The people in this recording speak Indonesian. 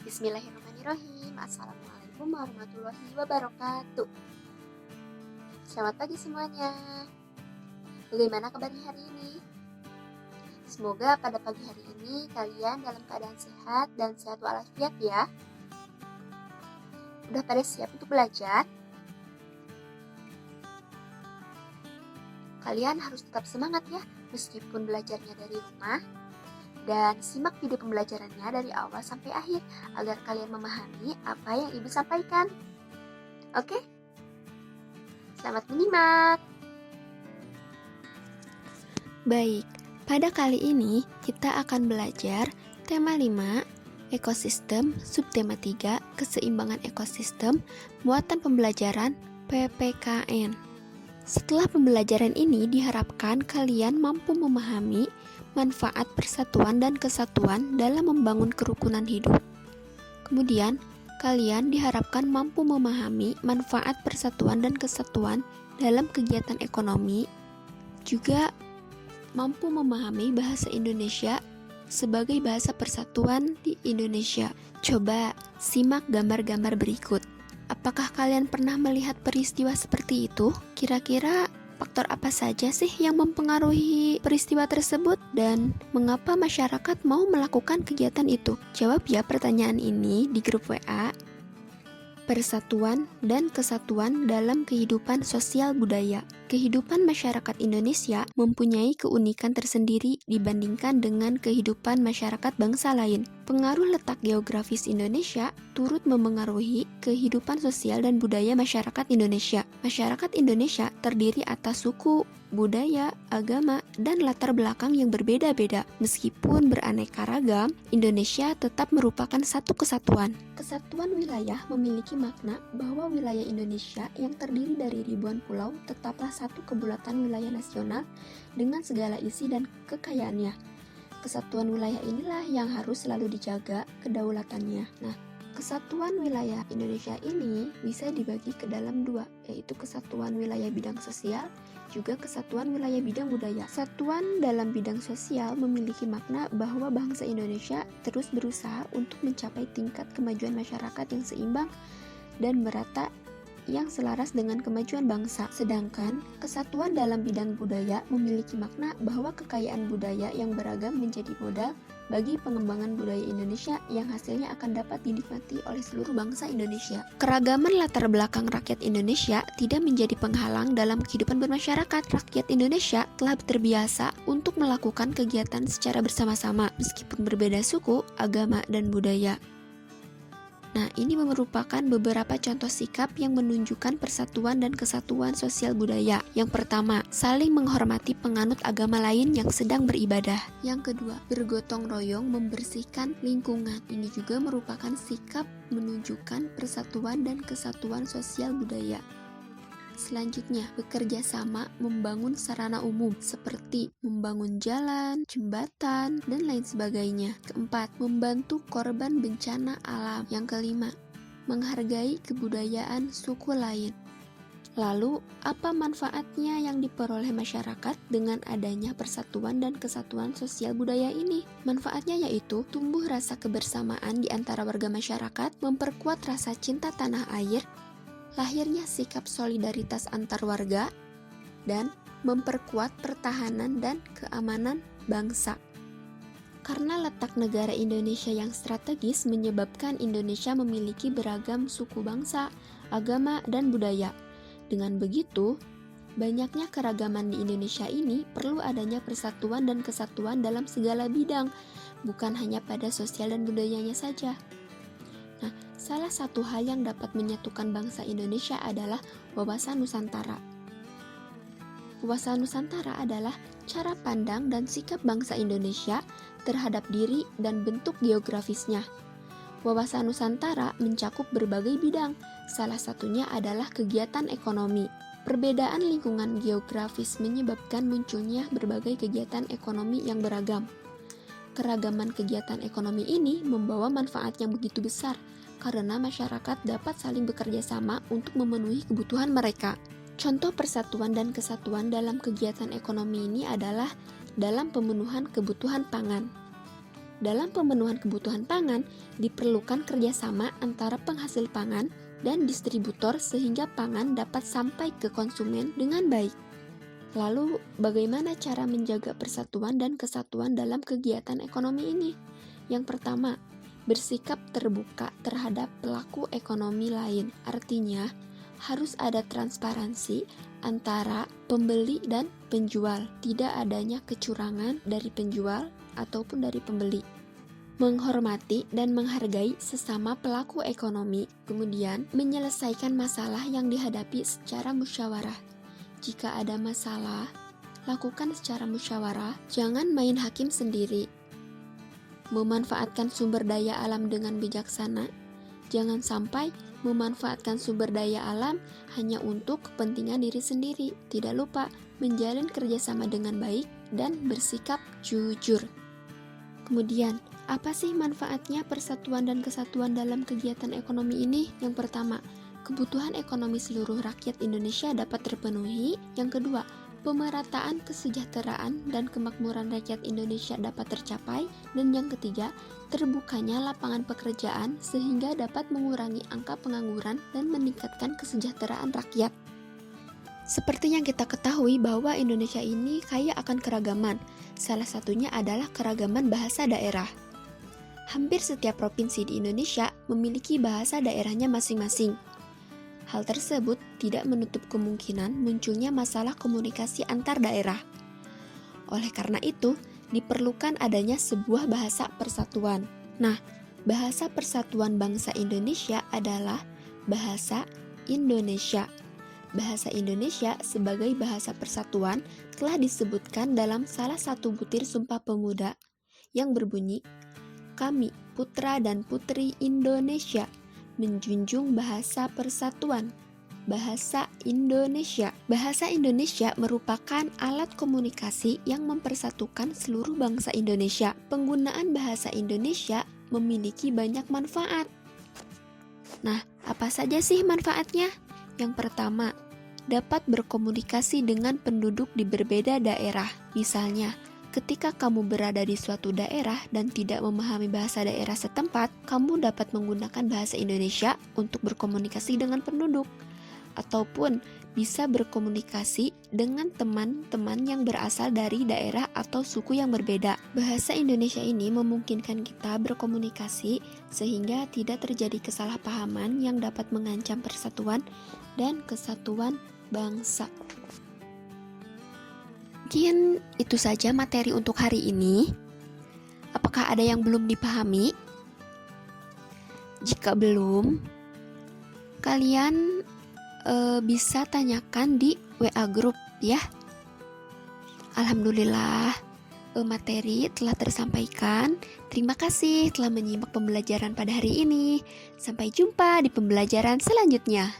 Bismillahirrahmanirrahim. Assalamualaikum warahmatullahi wabarakatuh. Selamat pagi semuanya. Bagaimana kabarnya hari ini? Semoga pada pagi hari ini kalian dalam keadaan sehat dan sehat walafiat ya. Udah pada siap untuk belajar? Kalian harus tetap semangat ya, meskipun belajarnya dari rumah. Dan simak video pembelajarannya dari awal sampai akhir agar kalian memahami apa yang ibu sampaikan. Oke? Selamat menyimak. Baik, pada kali ini kita akan belajar tema 5, ekosistem, subtema 3, keseimbangan ekosistem, muatan pembelajaran PPKN. Setelah pembelajaran ini diharapkan kalian mampu memahami manfaat persatuan dan kesatuan dalam membangun kerukunan hidup. Kemudian, kalian diharapkan mampu memahami manfaat persatuan dan kesatuan dalam kegiatan ekonomi, juga mampu memahami bahasa Indonesia sebagai bahasa persatuan di Indonesia. Coba simak gambar-gambar berikut. Apakah kalian pernah melihat peristiwa seperti itu? Kira-kira faktor apa saja sih yang mempengaruhi peristiwa tersebut dan mengapa masyarakat mau melakukan kegiatan itu? Jawab ya pertanyaan ini di grup WA. Persatuan dan kesatuan dalam kehidupan sosial budaya. Kehidupan masyarakat Indonesia mempunyai keunikan tersendiri dibandingkan dengan kehidupan masyarakat bangsa lain. Pengaruh letak geografis Indonesia turut memengaruhi kehidupan sosial dan budaya masyarakat Indonesia. Masyarakat Indonesia terdiri atas suku, budaya, agama, dan latar belakang yang berbeda-beda. Meskipun beraneka ragam, Indonesia tetap merupakan satu kesatuan. Kesatuan wilayah memiliki makna bahwa wilayah Indonesia yang terdiri dari ribuan pulau tetaplah satu kebulatan wilayah nasional dengan segala isi dan kekayaannya. Kesatuan wilayah inilah yang harus selalu dijaga kedaulatannya. Nah, kesatuan wilayah Indonesia ini bisa dibagi ke dalam dua, yaitu kesatuan wilayah bidang sosial, juga kesatuan wilayah bidang budaya. Kesatuan dalam bidang sosial memiliki makna bahwa bangsa Indonesia terus berusaha untuk mencapai tingkat kemajuan masyarakat yang seimbang dan merata yang selaras dengan kemajuan bangsa. Sedangkan kesatuan dalam bidang budaya memiliki makna bahwa kekayaan budaya yang beragam menjadi modal bagi pengembangan budaya Indonesia yang hasilnya akan dapat dinikmati oleh seluruh bangsa Indonesia. Keragaman latar belakang rakyat Indonesia tidak menjadi penghalang dalam kehidupan bermasyarakat. Rakyat Indonesia telah terbiasa untuk melakukan kegiatan secara bersama-sama meskipun berbeda suku, agama, dan budaya. Nah, ini merupakan beberapa contoh sikap yang menunjukkan persatuan dan kesatuan sosial budaya. Yang pertama, saling menghormati penganut agama lain yang sedang beribadah. Yang kedua, bergotong royong membersihkan lingkungan. Ini juga merupakan sikap menunjukkan persatuan dan kesatuan sosial budaya. Selanjutnya, bekerja sama membangun sarana umum seperti membangun jalan, jembatan, dan lain sebagainya. Keempat, membantu korban bencana alam. Yang kelima, menghargai kebudayaan suku lain. Lalu, apa manfaatnya yang diperoleh masyarakat dengan adanya persatuan dan kesatuan sosial budaya ini? Manfaatnya yaitu tumbuh rasa kebersamaan di antara warga masyarakat, memperkuat rasa cinta tanah air, lahirnya sikap solidaritas antar warga, dan memperkuat pertahanan dan keamanan bangsa. Karena letak negara Indonesia yang strategis menyebabkan Indonesia memiliki beragam suku bangsa, agama, dan budaya. Dengan begitu, banyaknya keragaman di Indonesia ini perlu adanya persatuan dan kesatuan dalam segala bidang, bukan hanya pada sosial dan budayanya saja. Nah, salah satu hal yang dapat menyatukan bangsa Indonesia adalah wawasan Nusantara. Wawasan Nusantara adalah cara pandang dan sikap bangsa Indonesia terhadap diri dan bentuk geografisnya. Wawasan Nusantara mencakup berbagai bidang, salah satunya adalah kegiatan ekonomi. Perbedaan lingkungan geografis menyebabkan munculnya berbagai kegiatan ekonomi yang beragam. Keragaman kegiatan ekonomi ini membawa manfaat yang begitu besar karena masyarakat dapat saling bekerja sama untuk memenuhi kebutuhan mereka. Contoh persatuan dan kesatuan dalam kegiatan ekonomi ini adalah dalam pemenuhan kebutuhan pangan. Dalam pemenuhan kebutuhan pangan, diperlukan kerjasama antara penghasil pangan dan distributor sehingga pangan dapat sampai ke konsumen dengan baik. Lalu, bagaimana cara menjaga persatuan dan kesatuan dalam kegiatan ekonomi ini? Yang pertama, bersikap terbuka terhadap pelaku ekonomi lain. Artinya, harus ada transparansi antara pembeli dan penjual. Tidak adanya kecurangan dari penjual ataupun dari pembeli. Menghormati dan menghargai sesama pelaku ekonomi, kemudian menyelesaikan masalah yang dihadapi secara musyawarah. Jika ada masalah, lakukan secara musyawarah, jangan main hakim sendiri. Memanfaatkan sumber daya alam dengan bijaksana, jangan sampai memanfaatkan sumber daya alam hanya untuk kepentingan diri sendiri. Tidak lupa menjalin kerjasama dengan baik dan bersikap jujur. Kemudian, apa sih manfaatnya persatuan dan kesatuan dalam kegiatan ekonomi ini? Yang pertama, kebutuhan ekonomi seluruh rakyat Indonesia dapat terpenuhi. Yang kedua, pemerataan kesejahteraan dan kemakmuran rakyat Indonesia dapat tercapai. Dan yang ketiga, terbukanya lapangan pekerjaan sehingga dapat mengurangi angka pengangguran dan meningkatkan kesejahteraan rakyat. Seperti yang kita ketahui bahwa Indonesia ini kaya akan keragaman. Salah satunya adalah keragaman bahasa daerah. Hampir setiap provinsi di Indonesia memiliki bahasa daerahnya masing-masing. Hal tersebut tidak menutup kemungkinan munculnya masalah komunikasi antar daerah. Oleh karena itu, diperlukan adanya sebuah bahasa persatuan. Nah, bahasa persatuan bangsa Indonesia adalah bahasa Indonesia. Bahasa Indonesia sebagai bahasa persatuan telah disebutkan dalam salah satu butir Sumpah Pemuda yang berbunyi, "Kami, putra dan putri Indonesia, menjunjung bahasa persatuan." Bahasa Indonesia. Bahasa Indonesia merupakan alat komunikasi yang mempersatukan seluruh bangsa Indonesia. Penggunaan bahasa Indonesia memiliki banyak manfaat. Nah, apa saja sih manfaatnya? Yang pertama, dapat berkomunikasi dengan penduduk di berbeda daerah. Misalnya, ketika kamu berada di suatu daerah dan tidak memahami bahasa daerah setempat, kamu dapat menggunakan bahasa Indonesia untuk berkomunikasi dengan penduduk. Ataupun bisa berkomunikasi dengan teman-teman yang berasal dari daerah atau suku yang berbeda. Bahasa Indonesia ini memungkinkan kita berkomunikasi sehingga tidak terjadi kesalahpahaman yang dapat mengancam persatuan dan kesatuan bangsa. Mungkin itu saja materi untuk hari ini. Apakah ada yang belum dipahami? Jika belum, kalian bisa tanyakan di WA group ya. Alhamdulillah, materi telah tersampaikan. Terima kasih telah menyimak pembelajaran pada hari ini. Sampai jumpa di pembelajaran selanjutnya.